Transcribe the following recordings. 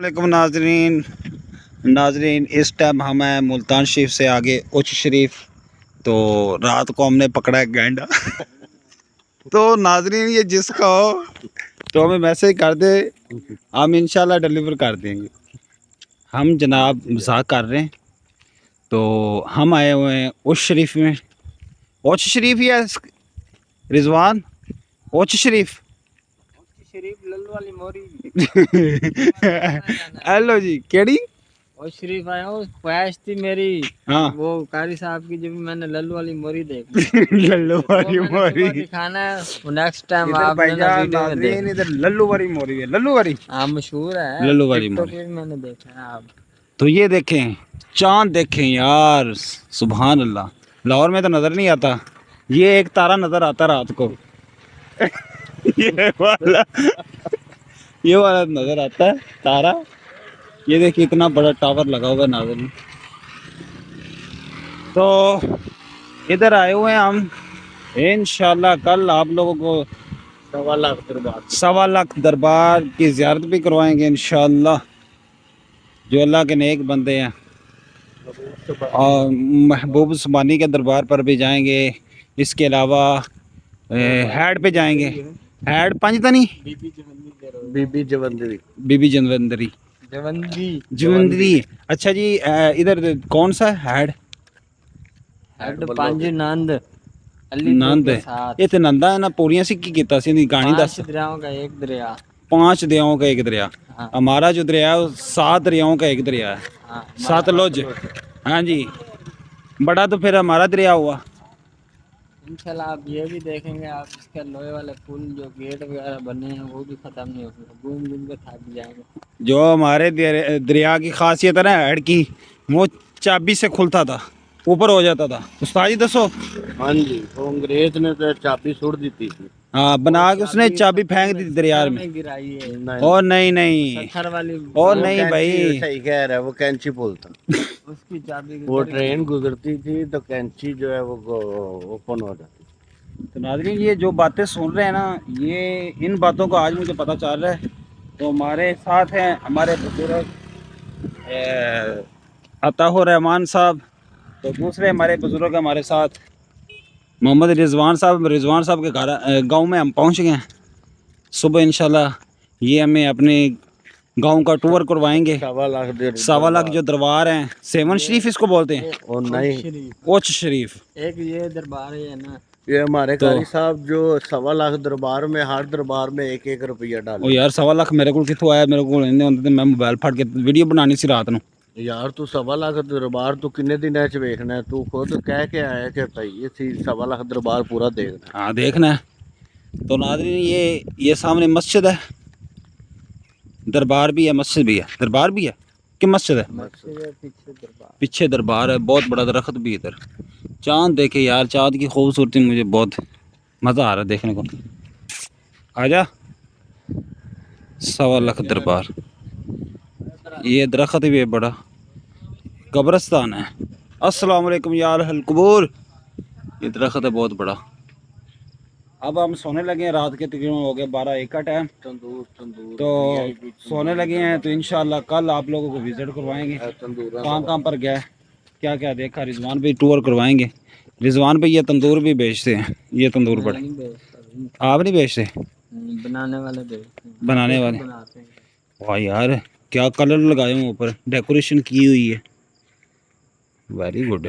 वालेकुम नाजरीन इस टाइम हम हैं मुल्तान शरीफ से आगे उच शरीफ। तो रात को हमने पकड़ा है गैंडा। तो नाजरीन ये जिसका हो तो हमें मैसेज कर दे, हम इंशाल्लाह डिलीवर कर देंगे। हम जनाब मजाक कर रहे हैं। तो हम आए हुए हैं उच शरीफ में। उच शरीफ या रिजवान उच शरीफ लल्लू वाली मोरी। हेलो जी केड़ी और शरीफ आया हूँ, ख्वाहिश थी मेरी हाँ वो कारी साहब की, जब मैंने लल्लू वाली मोरी देखी। लल्लू वाली मोरी दिखाना है नेक्स्ट टाइम इधर आप भाईजान वीडियो में नाज़रीन, देख। इधर लल्लू वाली मोरी है। लल्लू वाली हाँ मशहूर है, लल्लू वाली टिकटॉक मोरी। पे भी मैंने देखा है। आप तो ये देखें चांद देखें यार, सुभान अल्लाह। लाहौर में तो नज़र नहीं आता, ये एक तारा नज़र आता रात को। ये वाला नज़र आता है तारा। ये देखिए इतना बड़ा टावर लगा हुआ है नाज़रीन। तो इधर आए हुए हैं हम, इंशाल्लाह कल आप लोगों को 1.25 लाख दरबार की ज़ियारत भी करवाएंगे इंशाल्लाह, जो अल्लाह के नेक बंदे हैं। और महबूब सुबानी के दरबार पर भी जाएंगे। इसके अलावा हैड पे जाएंगे। हैड पंजतनी बीबी जवंदरी जवंदरी। अच्छा जी इधर कौन सा हैड पंज नंद नंद है। ये तो नंदा है ना पूरियां सिक्की कीता सी कहानी दस। दरियाओं का एक दरिया, 5 दरियाओं का एक दरिया। हाँ। हमारा जो दरिया है वो 7 दरियाओं का एक दरिया है। हाँ, सतलुज। हाँ जी, बड़ा तो फिर हमारा दरिया हुआ। इंशाल्लाह आप ये भी देखेंगे, आप इसके लोहे वाले पुल जो गेट वगैरह बने हैं वो भी खत्म नहीं होंगे, घूम घूम के थक जाएंगे। जो हमारे दरिया की खासियत है ना हेड की, वो चाबी से खुलता था, ऊपर हो जाता था। उस्ताद जी दसो। हाँ जी, तो अंग्रेज ने तो चाबी छोड़ दी थी। हाँ बना के उसने चाबी फेंक दी दरिया में। गिराई है और नहीं पत्थर वाली, और नहीं भाई, सही कह रहा है, वो कैंची बोलता। उसकी चाबी वो ट्रेन गुजरती थी तो कैंची जो है वो ओपन हो जाती। तो नाज़रीन ये जो बातें सुन रहे हैं ना, ये इन बातों का आज मुझे पता चल रहा है। तो हमारे साथ हैं हमारे बुजुर्ग अताहुर रहमान साहब। तो दूसरे हमारे बुजुर्ग हमारे साथ मोहम्मद रिजवान साहब के घर गांव में हम पहुंच गए हैं। सुबह इंशाल्लाह ये हमें अपने गांव का टूर करवाएंगे। 1.25 लाख जो दरबार हैं, 7 शरीफ इसको बोलते हैं, और नहीं उच शरीफ। एक ये दरबार है ना, ये हमारे तो कारी साहब जो 1.25 लाख दरबार में, हर दरबार में 1-1 रुपया ओ डाले। यार 1.25 लाख मेरे को कितों आया? मेरे को इन्ने होंदे ते मैं मोबाइल फट के वीडियो बनानी सी रात नूं। यार तू 1.25 लाख दरबार तू किन्ने दिन च वेखना है? तू खुद कह के आया कि भाई ये 1.25 लाख दरबार पूरा देखना है। हाँ देखना है। तो नाज़रीन ये सामने मस्जिद है, दरबार भी है, मस्जिद भी है। दरबार भी है कि मस्जिद है? पीछे दरबार है, बहुत बड़ा दरख्त भी इधर। चांद देखे यार, चांद की खूबसूरती मुझे बहुत मज़ा आ रहा है देखने को। आजा 1.25 लाख दरबार। ये दरख्त भी है बड़ा, कब्रस्तान है। अस्सलाम वालेकुम यार हलकबूर। ये दरख्त है बहुत बड़ा। अब हम सोने लगे हैं, रात के तकरीबन हो गए 12-1 का टाइम। तंदूर तो सोने लगे हैं। तो इंशाल्लाह कल आप लोगों को विज़िट करवाएंगे। कहाँ पर गया, क्या क्या देखा, रिजवान भाई टूर करवाएंगे। रिजवान भाई ये तंदूर भी बेचते हैं, ये तंदूर बड़े। आप नहीं बेचते? बनाने वाले बनाते हैं। वाह यार क्या कलर लगाए हुए ऊपर, डेकोरेशन की हुई है, वेरी गुड।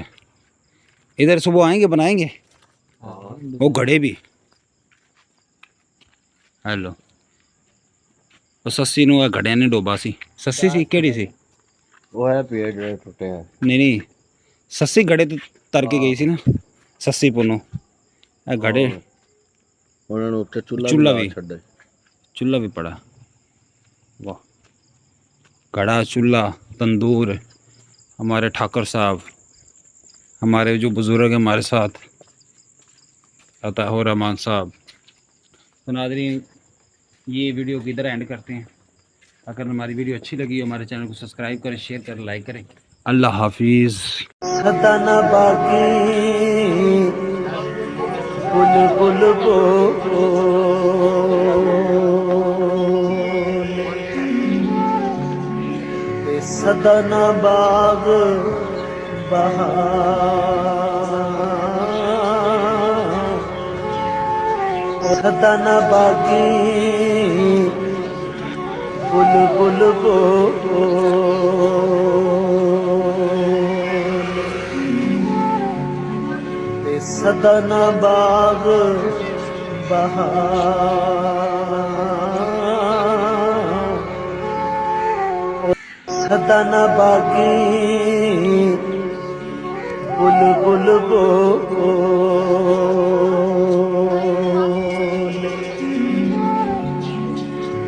इधर सुबह आएंगे बनाएंगे। वो घड़े भी। हेलो तो सस्सी नु घड़े ने डोबा सी। सस्सी सी केड़ी सी? वो है पेड़ जो टूटे हैं। नहीं सस्सी घड़े तो तर के गई सी ना, सस्सी पुनो घड़े। उन्होंने उत्ते चूल्हा भी पड़ा। वाह, कड़ा चूल्हा तंदूर। हमारे ठाकुर साहब, हमारे जो बुजुर्ग हैं हमारे साथ, अताहुर रहमान साहब। तो नाज़रीन ये वीडियो को इधर एंड करते हैं। अगर हमारी वीडियो अच्छी लगी हो हमारे चैनल को सब्सक्राइब करें, शेयर करें, लाइक करें। अल्लाह हाफिज़। ते सदा ना बाग बहार सदा ना बागी बुलबुल बोल ते सदा ना बाग बहार सदा ना बागी बुलबुल बोल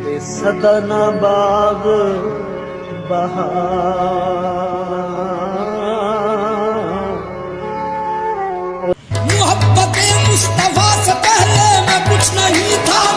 ते सदा ना बाग बहार मोहब्बत मुस्तफा से पहले मैं कुछ नहीं था।